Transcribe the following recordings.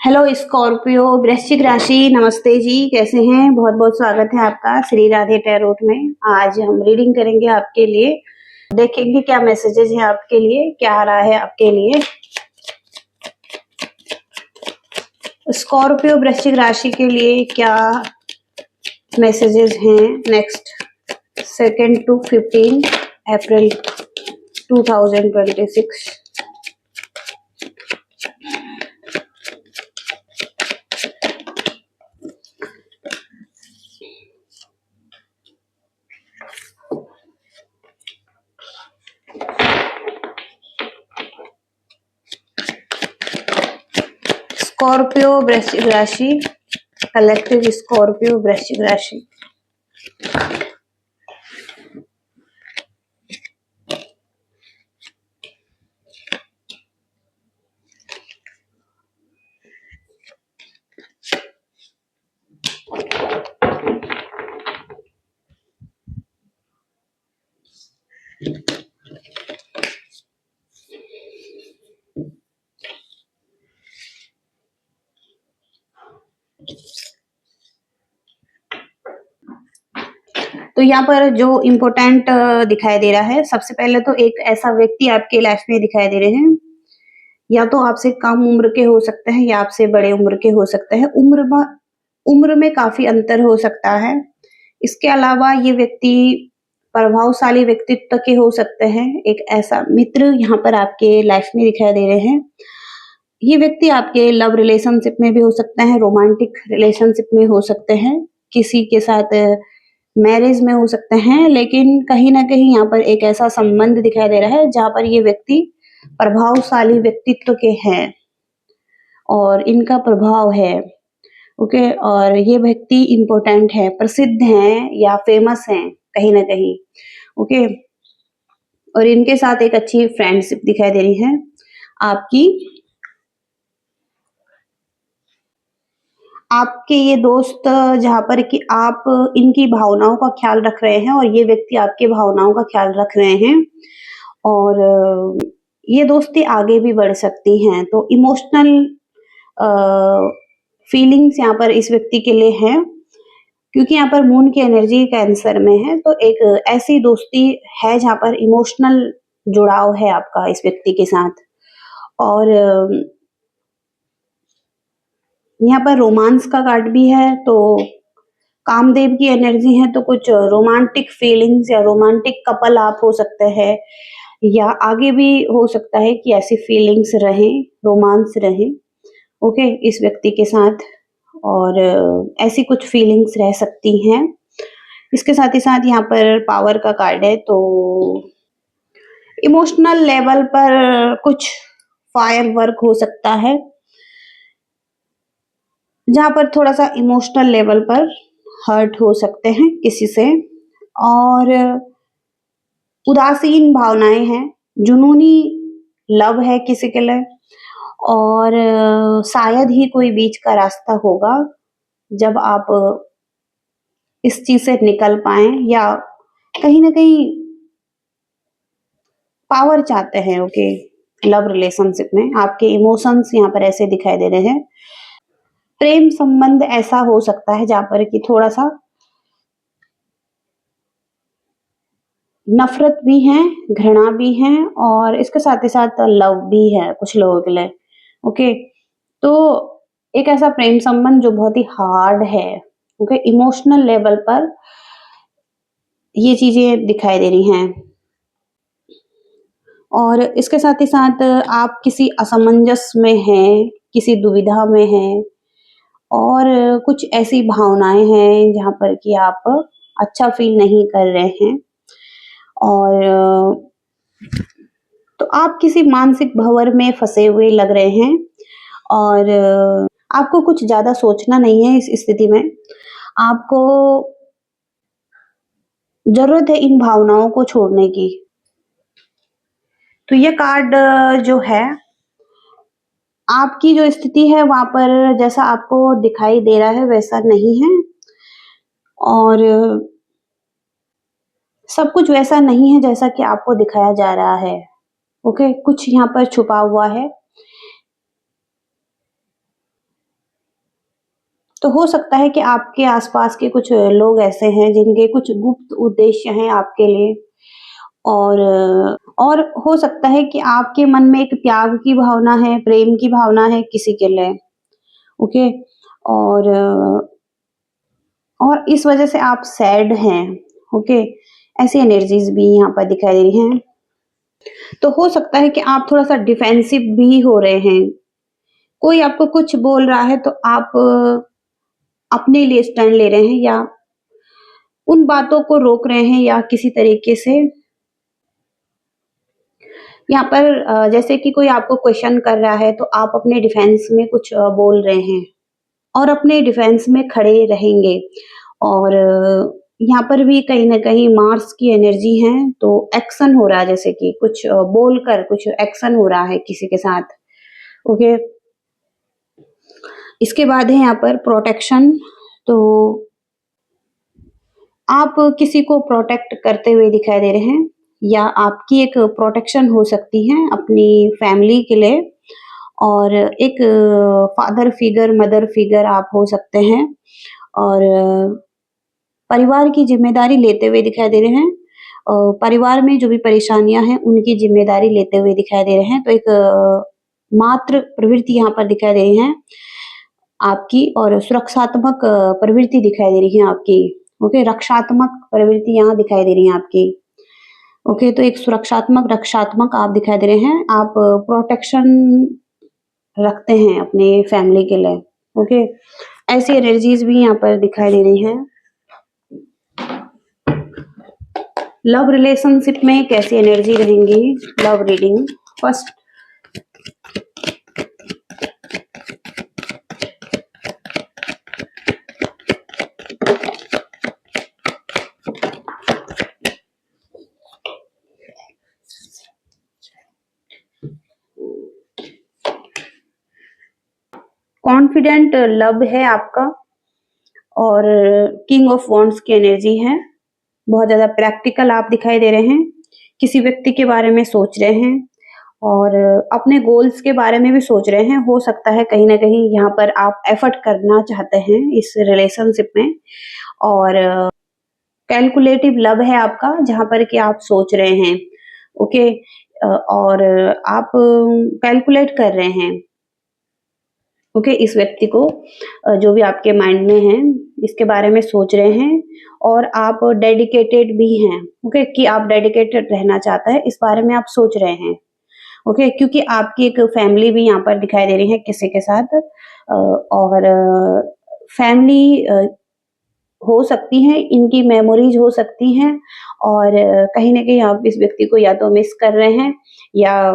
Hello Scorpio वृश्चिक राशि, नमस्ते जी। कैसे हैं? बहुत बहुत स्वागत है आपका श्री राधे टैरोट में। आज हम रीडिंग करेंगे आपके लिए, देखेंगे क्या मैसेजेस हैं आपके लिए, क्या आ रहा है आपके लिए। स्कॉर्पियो वृश्चिक राशि के लिए क्या मैसेजेस हैं नेक्स्ट 2 to 15 अप्रैल 2026। स्कॉर्पियो वृश्चिक राशि, कलेक्टिव स्कॉर्पियो वृश्चिक राशि। तो यहाँ पर जो इम्पोर्टेंट दिखाई दे रहा है, सबसे पहले तो एक ऐसा व्यक्ति आपके लाइफ में दिखाई दे रहे हैं, या तो आपसे कम उम्र के हो सकते हैं या आपसे बड़े उम्र के हो सकते हैं। उम्र में काफी अंतर हो सकता है। इसके अलावा ये व्यक्ति प्रभावशाली व्यक्तित्व के हो सकते हैं। एक ऐसा मित्र यहाँ पर आपके लाइफ में दिखाई दे रहे हैं। ये व्यक्ति आपके लव रिलेशनशिप में भी हो सकते हैं, रोमांटिक रिलेशनशिप में हो सकते हैं, किसी के साथ मैरिज में हो सकते हैं, लेकिन कहीं ना कहीं यहाँ पर एक ऐसा संबंध दिखाई दे रहा है जहाँ पर ये व्यक्ति प्रभावशाली व्यक्तित्व के हैं और इनका प्रभाव है। ओके, और ये व्यक्ति इम्पोर्टेंट है, प्रसिद्ध हैं या फेमस हैं कहीं ना कहीं। ओके, और इनके साथ एक अच्छी फ्रेंडशिप दिखाई दे रही है आपकी। आपके ये दोस्त जहाँ पर कि आप इनकी भावनाओं का ख्याल रख रहे हैं और ये व्यक्ति आपके भावनाओं का ख्याल रख रहे हैं, और ये दोस्ती आगे भी बढ़ सकती हैं। तो इमोशनल फीलिंग्स यहाँ पर इस व्यक्ति के लिए हैं, क्योंकि यहाँ पर मून की एनर्जी कैंसर में है। तो एक ऐसी दोस्ती है जहाँ पर इमोशनल जुड़ाव है आपका इस व्यक्ति के साथ, और यहाँ पर रोमांस का कार्ड भी है। तो कामदेव की एनर्जी है, तो कुछ रोमांटिक फीलिंग्स या रोमांटिक कपल आप हो सकते हैं, या आगे भी हो सकता है कि ऐसी फीलिंग्स रहें, रोमांस रहे ओके इस व्यक्ति के साथ, और ऐसी कुछ फीलिंग्स रह सकती हैं। इसके साथ ही साथ यहाँ पर पावर का कार्ड है। तो इमोशनल लेवल पर कुछ फायर वर्क हो सकता है, जहाँ पर थोड़ा सा इमोशनल लेवल पर हर्ट हो सकते हैं किसी से, और उदासीन भावनाएं हैं, जुनूनी लव है किसी के लिए, और शायद ही कोई बीच का रास्ता होगा जब आप इस चीज से निकल पाए, या कहीं ना कहीं पावर चाहते हैं। ओके, लव रिलेशनशिप में आपके इमोशंस यहाँ पर ऐसे दिखाई दे रहे हैं। प्रेम संबंध ऐसा हो सकता है जहाँ पर कि थोड़ा सा नफरत भी है, घृणा भी है, और इसके साथ ही साथ लव भी है कुछ लोगों के लिए। ओके, तो एक ऐसा प्रेम संबंध जो बहुत ही हार्ड है। ओके, इमोशनल लेवल पर ये चीजें दिखाई दे रही हैं, और इसके साथ ही साथ आप किसी असमंजस में हैं, किसी दुविधा में हैं, और कुछ ऐसी भावनाएं हैं जहाँ पर कि आप अच्छा फील नहीं कर रहे हैं, और तो आप किसी मानसिक भंवर में फंसे हुए लग रहे हैं, और आपको कुछ ज्यादा सोचना नहीं है इस स्थिति में। आपको जरूरत है इन भावनाओं को छोड़ने की। तो ये कार्ड जो है, आपकी जो स्थिति है वहां पर जैसा आपको दिखाई दे रहा है वैसा नहीं है, और सब कुछ वैसा नहीं है जैसा कि आपको दिखाया जा रहा है। ओके, कुछ यहाँ पर छुपा हुआ है। तो हो सकता है कि आपके आसपास के कुछ लोग ऐसे हैं जिनके कुछ गुप्त उद्देश्य हैं आपके लिए, और और हो सकता है कि आपके मन में एक त्याग की भावना है, प्रेम की भावना है किसी के लिए, ओके? और इस वजह से आप सैड हैं, ओके? ऐसी एनर्जीज़ भी यहाँ पर दिखाई दे रही हैं। तो हो सकता है कि आप थोड़ा-सा डिफेंसिव भी हो रहे हैं। कोई आपको कुछ बोल रहा है तो आप अपने लिए स्टैंड ले रहे हैं, या उन बातों को रोक रहे हैं, या किसी तरीके से यहाँ पर जैसे कि कोई आपको क्वेश्चन कर रहा है तो आप अपने डिफेंस में कुछ बोल रहे हैं और अपने डिफेंस में खड़े रहेंगे। और यहाँ पर भी कहीं न कहीं मार्स की एनर्जी है, तो एक्शन हो रहा है, जैसे कि कुछ बोलकर कुछ एक्शन हो रहा है किसी के साथ, ओके? इसके बाद है यहाँ पर प्रोटेक्शन। तो आप किसी को प्रोटेक्ट करते हुए दिखाई दे रहे हैं, या आपकी एक प्रोटेक्शन हो सकती है अपनी फैमिली के लिए, और एक फादर फिगर, मदर फिगर आप हो सकते हैं, और परिवार की ज़िम्मेदारी लेते हुए दिखाई दे रहे हैं। परिवार में जो भी परेशानियाँ हैं, उनकी ज़िम्मेदारी लेते हुए दिखाई दे रहे हैं। तो एक मातृ प्रवृत्ति यहाँ पर दिखाई दे रही है आपकी, और सुरक्षात्मक प्रवृत्ति दिखाई दे रही है आपकी, ओके? रक्षात्मक प्रवृत्ति यहाँ दिखाई दे रही है आपकी, ओके? तो एक सुरक्षात्मक, रक्षात्मक आप दिखाई दे रहे हैं। आप प्रोटेक्शन रखते हैं अपने फैमिली के लिए, ओके? ऐसी एनर्जीज़ भी यहाँ पर दिखाई दे रही हैं। लव रिलेशनशिप में कैसी एनर्जी रहेंगी? Love reading first. Confident love है आपका, और किंग ऑफ वॉन्ड्स की एनर्जी है। बहुत ज़्यादा प्रैक्टिकल आप दिखाई दे रहे हैं। किसी व्यक्ति के बारे में सोच रहे हैं, और अपने गोल्स के बारे में भी सोच रहे हैं। हो सकता है कहीं न कहीं यहाँ पर आप एफर्ट करना चाहते हैं इस रिलेशनशिप में, और कैलकुलेटिव लव है आपका, जहाँ पर कि आप सोच रहे हैं, ओके? और आप कैलकुलेट कर रहे हैं, ओके? इस व्यक्ति को जो भी आपके माइंड में है, इसके बारे में सोच रहे हैं, और आप डेडिकेटेड भी हैं, ओके? कि आप डेडिकेटेड रहना चाहता है, इस बारे में आप सोच रहे हैं, ओके? क्योंकि आपकी एक फैमिली भी यहाँ पर दिखाई दे रही है किसी के साथ, और फैमिली हो सकती है, इनकी मेमोरीज हो सकती हैं, और कहीं न कहीं आप इस व्यक्ति को या तो मिस कर रहे हैं, या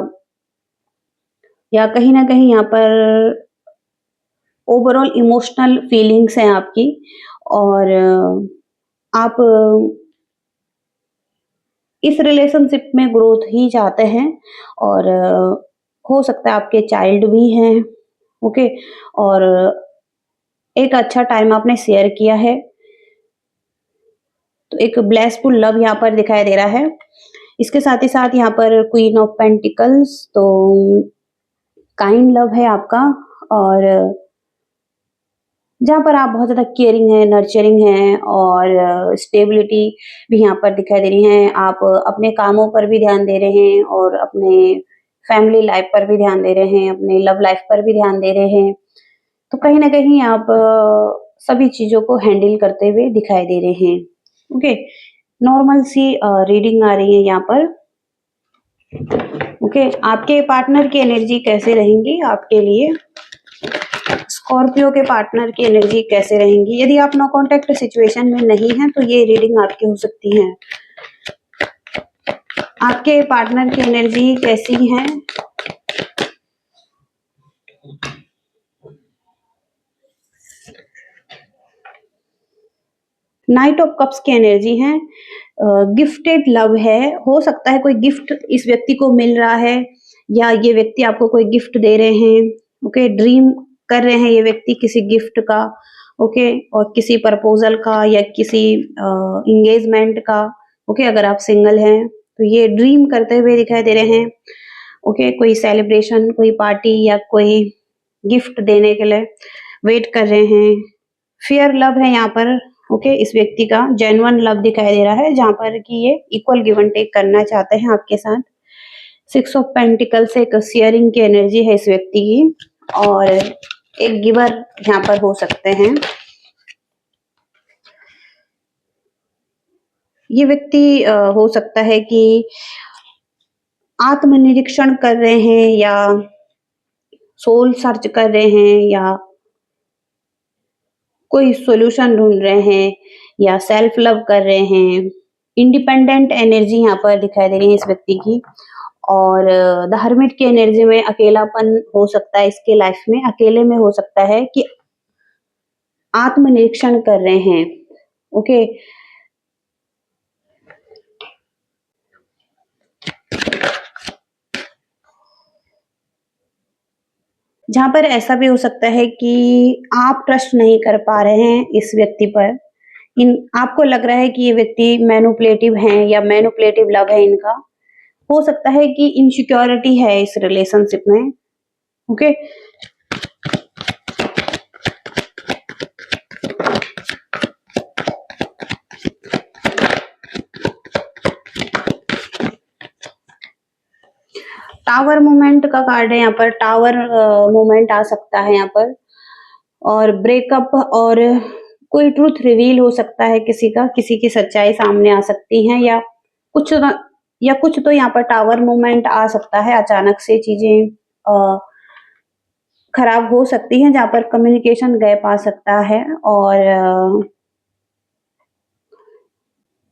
कहीं न कहीं यहाँ पर ओवरऑल इमोशनल फीलिंग्स हैं आपकी, और आप इस रिलेशनशिप में ग्रोथ ही चाहते हैं, और हो सकता है आपके चाइल्ड भी हैं, ओके? और एक अच्छा टाइम आपने शेयर किया है। तो एक ब्लेसफुल लव यहाँ पर दिखाई दे रहा है। इसके साथ ही साथ यहाँ पर क्वीन ऑफ पेंटिकल्स, तो काइंड लव है आपका, और जहाँ पर आप बहुत ज़्यादा केयरिंग हैं, नर्चरिंग हैं, और स्टेबिलिटी भी यहाँ पर दिखाई दे रही है। आप अपने कामों पर भी ध्यान दे रहे हैं, और अपने फैमिली लाइफ पर भी ध्यान दे रहे हैं, अपने लव लाइफ पर भी ध्यान दे रहे हैं। तो कहीं न कहीं आप सभी चीज़ों को हैंडल करते हुए दिखाई दे रहे हैं, ओके? नॉर्मल सी रीडिंग आ रही है यहाँ पर, ओके? आपके पार्टनर की एनर्जी कैसे रहेंगी आपके लिए? स्कॉर्पियो के पार्टनर की एनर्जी कैसे रहेंगी? यदि आप नो कॉन्टैक्ट सिचुएशन में नहीं हैं, तो ये रीडिंग आपकी हो सकती है। आपके पार्टनर की एनर्जी कैसी है? नाइट ऑफ कप्स की एनर्जी है। गिफ्टेड लव है। हो सकता है कोई गिफ्ट इस व्यक्ति को मिल रहा है, या ये व्यक्ति आपको कोई गिफ्ट दे रहे हैं, ओके? ड्रीम कर रहे हैं ये व्यक्ति किसी गिफ्ट का, ओके? और किसी प्रपोजल का, या किसी एंगेजमेंट का, ओके? अगर आप सिंगल हैं तो ये ड्रीम करते हुए दिखाई दे रहे हैं, ओके? कोई सेलिब्रेशन, कोई पार्टी, या कोई गिफ्ट देने के लिए वेट कर रहे हैं, फेयर लव है यहाँ पर। ओके, इस व्यक्ति का जेन्युइन लव दिखाई दे रहा है, जहाँ पर कि ये इक्वल गिव एंड टेक करना चाहते हैं आपके साथ। 6 ऑफ पेंटिकल से एक शेयरिंग की एनर्जी है इस व्यक्ति की, और एक गिवर यहाँ पर हो सकते हैं। ये व्यक्ति हो सकता है कि आत्मनिरीक्षण कर रहे हैं, या सोल सर्च कर रहे हैं, या कोई सॉल्यूशन ढूंढ रहे हैं, या सेल्फ लव कर रहे हैं। इंडिपेंडेंट एनर्जी यहाँ पर दिखाई दे रही है इस व्यक्ति की, और द हर्मिट की एनर्जी में अकेलापन हो सकता है इसके लाइफ में। अकेले में हो सकता है कि आत्मनिरीक्षण कर रहे हैं। ओके, जहां पर ऐसा भी हो सकता है कि आप ट्रस्ट नहीं कर पा रहे हैं इस व्यक्ति पर। इन आपको लग रहा है कि ये व्यक्ति मैनिपुलेटिव हैं, या मैनिपुलेटिव लव है इनका। हो सकता है कि इनसिक्योरिटी है इस रिलेशनशिप में। ओके, टावर मूवमेंट का कार्ड है यहाँ पर। टावर मूवमेंट आ सकता है यहाँ पर, और ब्रेकअप, और कोई ट्रूथ रिवील हो सकता है किसी का, किसी की सच्चाई सामने आ सकती है, कुछ या कुछ तो यहाँ पर टावर मूवमेंट आ सकता है। अचानक से चीजें खराब हो सकती हैं, जहाँ पर कम्युनिकेशन गैप आ सकता है, और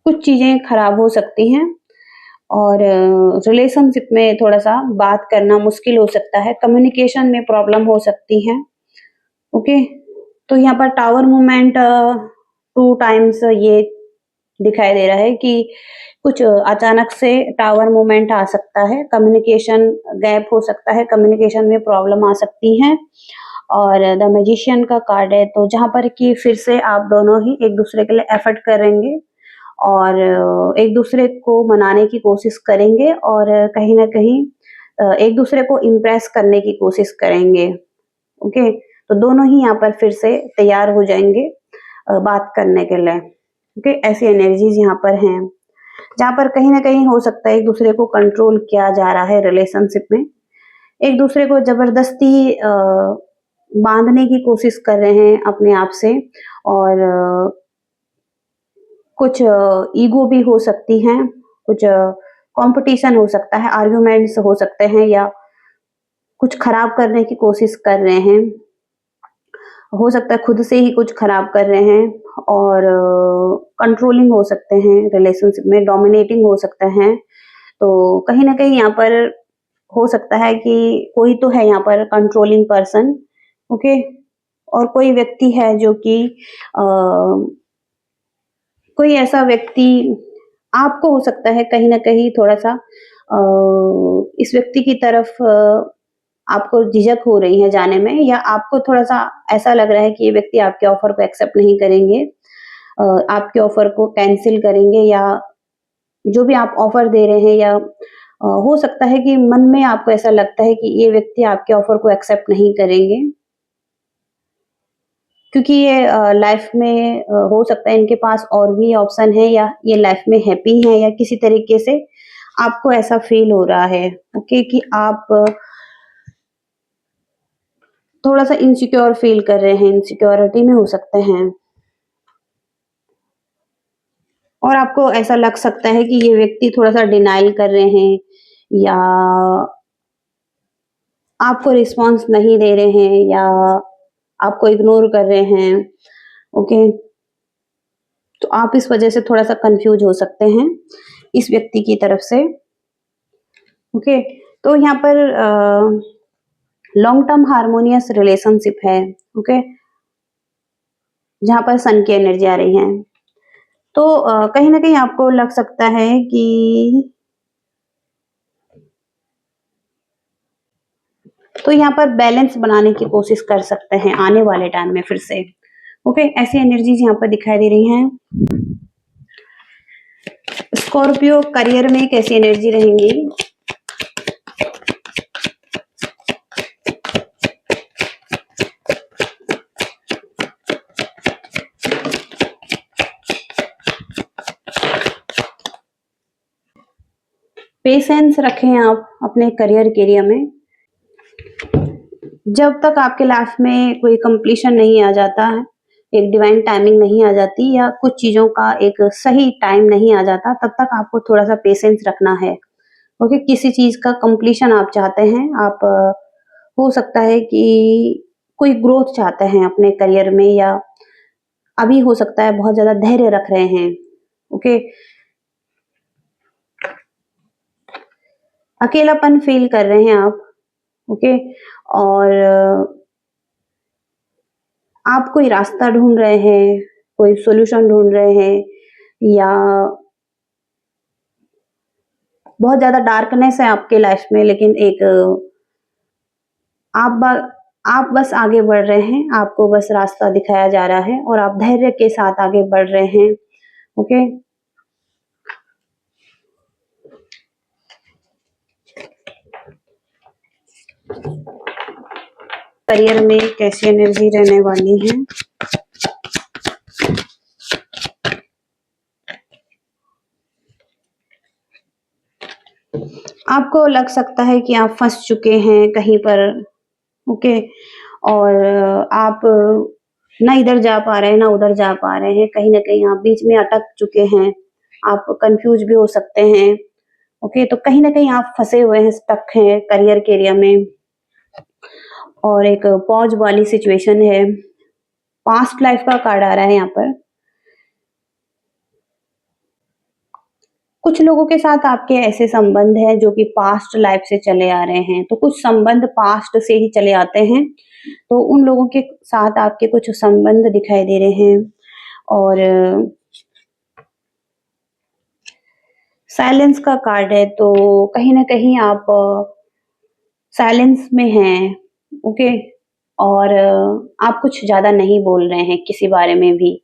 कुछ चीजें खराब हो सकती हैं, और रिलेशनशिप में थोड़ा सा बात करना मुश्किल हो सकता है, कम्युनिकेशन में प्रॉब्लम हो सकती है। ओके, तो यहाँ पर टावर मूवमेंट 2 टाइम्स ये दिखाई दे रहा है कि कुछ अचानक से टावर मूवमेंट आ सकता है, कम्युनिकेशन गैप हो सकता है, कम्युनिकेशन में प्रॉब्लम आ सकती है। और द मैजिशियन का कार्ड है, तो जहां पर कि फिर से आप दोनों ही एक दूसरे के लिए एफर्ट करेंगे, और एक दूसरे को मनाने की कोशिश करेंगे, और कहीं ना कहीं एक दूसरे को इम्प्रेस करने की कोशिश करेंगे। ओके, तो दोनों ही यहाँ पर फिर से तैयार हो जाएंगे बात करने के लिए। ओके, ऐसी एनर्जीज यहाँ पर हैं, जहाँ पर कहीं ना कहीं हो सकता है एक दूसरे को कंट्रोल किया जा रहा है रिलेशनशिप में। एक दूसरे को जबरदस्ती बांधने की कोशिश कर रहे हैं अपने आप से, और कुछ ईगो भी हो सकती हैं, कुछ कंपटीशन हो सकता है, आर्ग्यूमेंट्स हो सकते हैं, या कुछ खराब करने की कोशिश कर रहे हैं। हो सकता है खुद से ही कुछ खराब कर रहे हैं, और कंट्रोलिंग हो सकते हैं रिलेशनशिप में, डोमिनेटिंग हो सकते हैं। तो कहीं ना कहीं यहाँ पर हो सकता है कि कोई तो है यहाँ पर कंट्रोलिंग पर्सन। ओके, और कोई व्यक्ति है जो कि कोई ऐसा व्यक्ति आपको हो सकता है कहीं ना कहीं थोड़ा सा इस व्यक्ति की तरफ आपको झिझक हो रही है जाने में, या आपको थोड़ा सा ऐसा लग रहा है कि ये व्यक्ति आपके ऑफर को एक्सेप्ट नहीं करेंगे, आपके ऑफर को कैंसिल करेंगे, या जो भी आप ऑफर दे रहे हैं, या हो सकता है कि मन में आपको ऐसा लगता है कि ये व्यक्ति आपके ऑफर को एक्सेप्ट नहीं करेंगे, क्योंकि ये लाइफ में हो सकता है इनके पास और भी ऑप्शन है, या ये लाइफ में हैप्पी है, या किसी तरीके से आपको ऐसा फील हो रहा है। ओके, कि आप थोड़ा सा इनसिक्योर फील कर रहे हैं, इनसिक्योरिटी में हो सकते हैं, और आपको ऐसा लग सकता है कि ये व्यक्ति थोड़ा सा डिनाइल कर रहे हैं, या आपको रिस्पॉन्स नहीं दे रहे हैं, या आपको इग्नोर कर रहे हैं। ओके, तो आप इस वजह से थोड़ा सा कंफ्यूज हो सकते हैं इस व्यक्ति की तरफ से। ओके, तो यहाँ पर लॉन्ग टर्म हार्मोनियस रिलेशनशिप है। ओके, जहाँ पर सन की एनर्जी आ रही है, तो कहीं ना कहीं आपको लग सकता है कि तो यहाँ पर बैलेंस बनाने की कोशिश कर सकते हैं आने वाले टाइम में फिर से। ओके, ऐसी एनर्जीज यहाँ पर दिखाई दे रही हैं। स्कॉर्पियो करियर में कैसी एनर्जी रहेंगी? पेशेंस रखें आप अपने करियर के एरिया में। जब तक आपके लाइफ में कोई कंप्लीशन नहीं आ जाता है, एक डिवाइन टाइमिंग नहीं आ जाती या कुछ चीज़ों का एक सही टाइम नहीं आ जाता, तब तक आपको थोड़ा-सा पेशेंस रखना है। ओके, किसी चीज़ का कंप्लीशन आप चाहते हैं, आप हो सकता है कि कोई ग्रोथ चाहते हैं अपने करियर में, या अभी हो सकता है बहुत ज़्यादा धैर्य रख रहे हैं। ओके, अकेलापन फ़ील कर रहे हैं आप। ओके, और आप कोई रास्ता ढूँढ रहे हैं, कोई सॉल्यूशन ढूँढ रहे हैं, या बहुत ज़्यादा डार्कनेस है आपके लाइफ में, लेकिन एक आप ब आप बस आगे बढ़ रहे हैं, आपको बस रास्ता दिखाया जा रहा है और आप धैर्य के साथ आगे बढ़ रहे हैं। ओके? करियर में कैसी एनर्जी रहने वाली है? आपको लग सकता है कि आप फँस चुके हैं कहीं पर। ओके, और आप ना इधर जा पा रहे हैं, ना उधर जा पा रहे हैं, कहीं न कहीं आप बीच में अटक चुके हैं, आप कन्फ्यूज़ भी हो सकते हैं। ओके, तो कहीं न कहीं आप फँसे हुए हैं, स्टक हैं करियर के एरिया में, और एक पॉज़ वाली सिचुएशन है। पास्ट लाइफ़ का कार्ड आ रहा है यहाँ पर। कुछ लोगों के साथ आपके ऐसे संबंध हैं जो कि पास्ट लाइफ़ से चले आ रहे हैं, तो कुछ संबंध पास्ट से ही चले आते हैं, तो उन लोगों के साथ आपके कुछ संबंध दिखाई दे रहे हैं। और साइलेंस का कार्ड है, तो कहीं न कहीं आप साइलेंस में हैं। ओके, और आप कुछ ज़्यादा नहीं बोल रहे हैं किसी बारे में भी।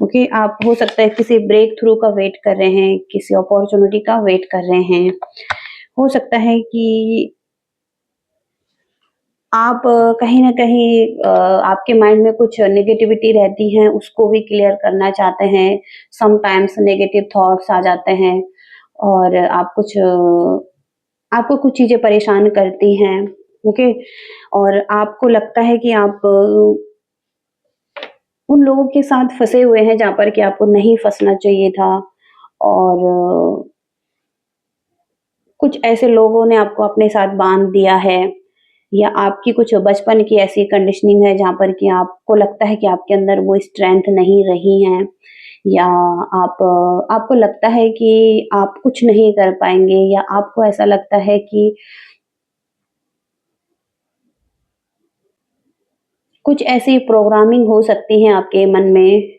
ओके, आप हो सकता है किसी ब्रेक थ्रू का वेट कर रहे हैं, किसी अपॉर्च्युनिटी का वेट कर रहे हैं। हो सकता है कि आप कहीं न कहीं आपके माइंड में कुछ नेगेटिविटी रहती है, उसको भी क्लियर करना चाहते हैं। समटाइम्स नेगेटिव थॉट्स आ जाते हैं, और आपको कुछ चीज़ें परेशान करती हैं। ओके, और आपको लगता है कि आप उन लोगों के साथ फँसे हुए हैं जहाँ पर कि आपको नहीं फँसना चाहिए था, और कुछ ऐसे लोगों ने आपको अपने साथ बाँध दिया है, या आपकी कुछ बचपन की ऐसी कंडीशनिंग है जहाँ पर कि आपको लगता है कि आपके अंदर वो स्ट्रेंथ नहीं रही है, या आप आपको लगता है कि आप कुछ नहीं कर पाएँगे, या आपको ऐसा लगता है कि कुछ ऐसी प्रोग्रामिंग हो सकती है आपके मन में,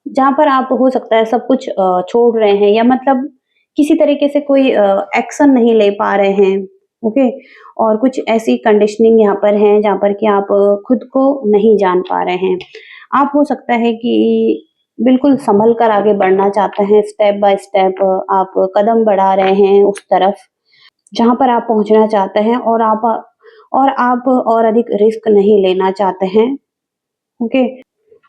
जहाँ पर आप हो सकता है सब कुछ छोड़ रहे हैं, या मतलब किसी तरीके से कोई एक्शन नहीं ले पा रहे हैं। ओके, और कुछ ऐसी कंडीशनिंग यहाँ पर है जहाँ पर कि आप खुद को नहीं जान पा रहे हैं। आप हो सकता है कि बिल्कुल संभल कर आगे बढ़ना चाहते हैं, स्टेप बाय स्टेप आप कदम बढ़ा रहे हैं उस तरफ जहाँ पर आप पहुँचना चाहते हैं, और आप और अधिक रिस्क नहीं लेना चाहते हैं। ओके,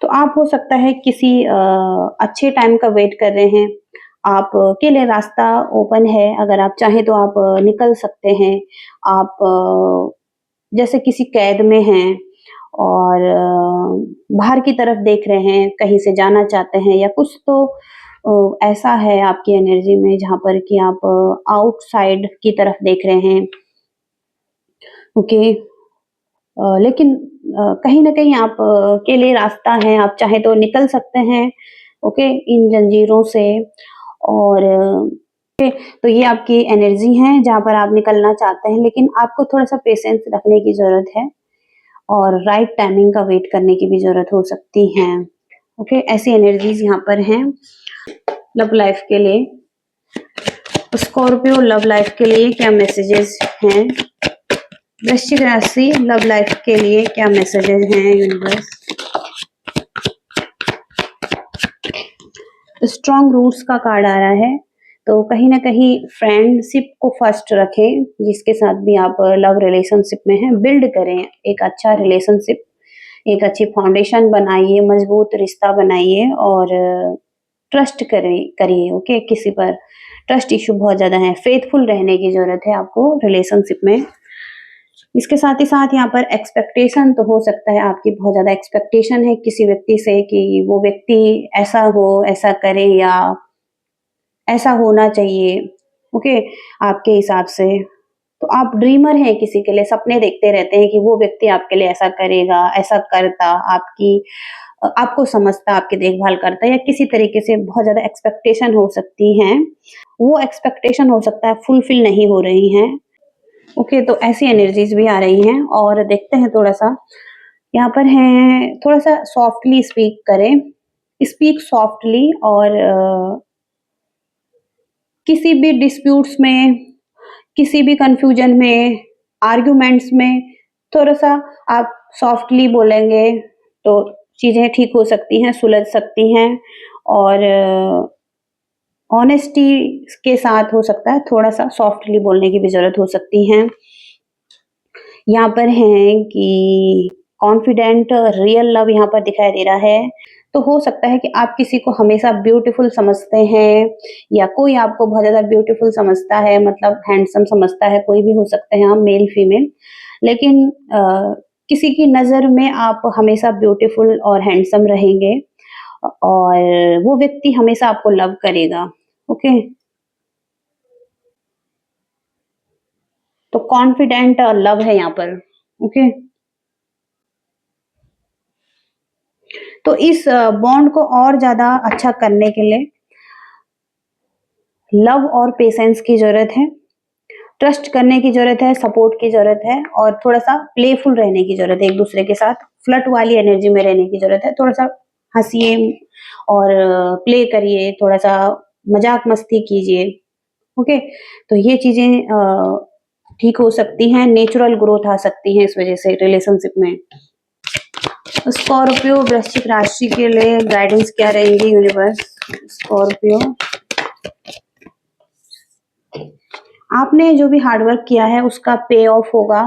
तो आप हो सकता है किसी अच्छे टाइम का वेट कर रहे हैं। आप के लिए रास्ता ओपन है, अगर आप चाहें तो आप निकल सकते हैं। आप जैसे किसी कैद में हैं, और बाहर की तरफ देख रहे हैं, कहीं से जाना चाहते हैं, या कुछ तो ऐसा है आपकी एनर्जी में जहाँ पर कि आप आउटसाइड की तरफ देख रहे हैं। ओके, लेकिन कहीं न कहीं आप के लिए रास्ता है, आप चाहें तो निकल सकते हैं, ओके, इन जंजीरों से। और तो ये आपकी एनर्जी है जहाँ पर आप निकलना चाहते हैं, लेकिन आपको थोड़ा-सा पेशेंस रखने की ज़रूरत है, और राइट टाइमिंग का वेट करने की भी ज़रूरत हो सकती है। ओके, ऐसी एनर्जीज़ यहाँ पर हैं लव लाइफ के लिए। स्कॉर्पियो लव लाइफ के लिए क्या मैसेजेस हैं? वृश्चिक राशि लव लाइफ के लिए क्या मैसेजेस हैं यूनिवर्स? स्ट्रॉन्ग रूट्स का कार्ड आ रहा है, तो कहीं न कहीं फ्रेंडशिप को फर्स्ट रखें, जिसके साथ भी आप लव रिलेशनशिप में हैं, बिल्ड करें एक अच्छा रिलेशनशिप, एक अच्छी फाउंडेशन बनाइए, मजबूत रिश्ता बनाइए, और ट्रस्ट करिए, ओके। किसी पर ट्रस्ट इश्यू बहुत ज्यादा है, फेथफुल रहने की जरूरत है आपको रिलेशनशिप में। इसके साथ ही साथ यहाँ पर एक्सपेक्टेशन तो हो सकता है, आपकी बहुत ज्यादा एक्सपेक्टेशन है किसी व्यक्ति से कि वो व्यक्ति ऐसा हो, ऐसा करे, या ऐसा होना चाहिए, ओके, आपके हिसाब से। तो आप ड्रीमर हैं, किसी के लिए सपने देखते रहते हैं कि वो व्यक्ति आपके लिए ऐसा करेगा, ऐसा करता, आपको समझता, आपकी देखभाल करता, या किसी तरीके से बहुत ज्यादा एक्सपेक्टेशन हो सकती हैं। वो एक्सपेक्टेशन हो सकता है फुलफिल नहीं हो रही हैं, ओके। तो ऐसी एनर्जीज भी आ रही हैं। और देखते हैं थोड़ा सा यहाँ पर है, थोड़ा सा सॉफ्टली स्पीक करें, स्पीक सॉफ्टली। और किसी भी डिस्प्यूट्स में, किसी भी कंफ्यूजन में, आर्ग्यूमेंट्स में थोड़ा सा आप सॉफ्टली बोलेंगे तो चीजें ठीक हो सकती हैं, सुलझ सकती हैं। और ऑनेस्टी के साथ हो सकता है, थोड़ा सा सॉफ्टली बोलने की भी जरूरत हो सकती है। यहाँ पर है कि कॉन्फिडेंट रियल लव यहाँ पर दिखाई दे रहा है। तो हो सकता है कि आप किसी को हमेशा ब्यूटीफुल समझते हैं, या कोई आपको बहुत ज्यादा ब्यूटीफुल समझता है, मतलब हैंडसम समझता है, कोई भी हो सकते हैं, हम मेल फीमेल। लेकिन किसी की नजर में आप हमेशा ब्यूटीफुल और हैंडसम रहेंगे, और वो व्यक्ति हमेशा आपको लव करेगा, ओके। तो कॉन्फिडेंट लव है यहाँ पर, ओके। तो इस बॉन्ड को और ज्यादा अच्छा करने के लिए लव और पेशेंस की जरूरत है, ट्रस्ट करने की जरूरत है, सपोर्ट की जरूरत है, और थोड़ा सा प्लेफुल रहने की जरूरत है, एक दूसरे के साथ फ्लर्ट वाली एनर्जी में रहने की जरूरत है। थोड़ा सा हंसिए और प्ले करिए, थोड़ा सा मजाक मस्ती कीजिए, ओके। तो ये चीजें ठीक हो सकती हैं, नेचुरल ग्रोथ आ सकती है इस वजह से रिलेशनशिप में। स्कॉर्पियो वृश्चिक राशि के लिए गाइडेंस क्या रहेंगी यूनिवर्स? स्कॉर्पियो, आपने जो भी हार्डवर्क किया है उसका पे ऑफ होगा,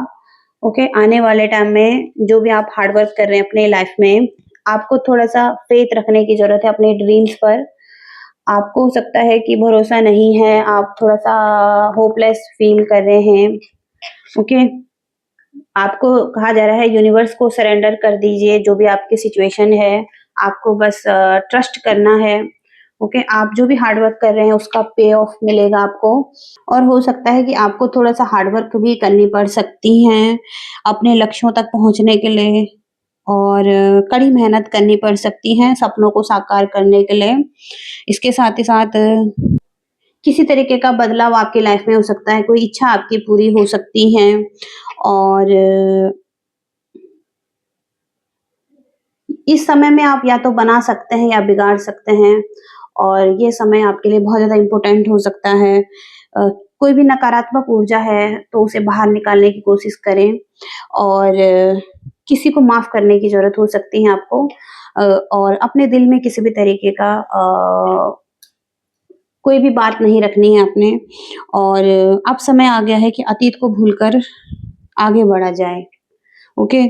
ओके। आने वाले टाइम में जो भी आप हार्डवर्क कर रहे हैं अपने लाइफ में, आपको थोड़ा सा फेथ रखने की जरूरत है अपने ड्रीम्स पर। आपको हो सकता है कि भरोसा नहीं है, आप थोड़ा सा होपलेस फील कर रहे हैं, ओके। आपको कहा जा रहा है यूनिवर्स को सरेंडर कर दीजिए, जो भी आपकी सिचुएशन है, आपको बस ट्रस्ट करना है, ओके। आप जो भी हार्डवर्क कर रहे हैं उसका पे ऑफ मिलेगा आपको। और हो सकता है कि आपको थोड़ा सा हार्डवर्क भी करनी पड़ सकती है अपने लक्ष्यों तक पहुंचने के लिए, और कड़ी मेहनत करनी पड़ सकती है सपनों को साकार करने के लिए। इसके साथ ही साथ किसी तरीके का बदलाव आपकी लाइफ में हो सकता है, कोई इच्छा आपकी पूरी हो सकती है। और इस समय में आप या तो बना सकते हैं या बिगाड़ सकते हैं, और ये समय आपके लिए बहुत ज़्यादा इम्पोर्टेंट हो सकता है। कोई भी नकारात्मक ऊर्जा है तो उसे बाहर निकालने की कोशिश करें, और किसी को माफ़ करने की ज़रूरत हो सकती है आपको। और अपने दिल में किसी भी तरीके का कोई भी बात नहीं रखनी है आपने। और अब समय आ गया है कि अतीत को भूलकर आगे बढ़ा जाए, ओके।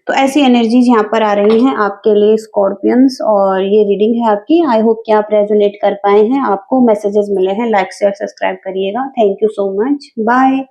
तो ऐसी एनर्जीज यहाँ पर आ रही हैं आपके लिए स्कॉर्पियंस, और ये रीडिंग है आपकी। आई होप कि आप रेजोनेट कर पाए हैं, आपको मैसेजेस मिले हैं। लाइक शेयर सब्सक्राइब करिएगा। Thank you so much, bye.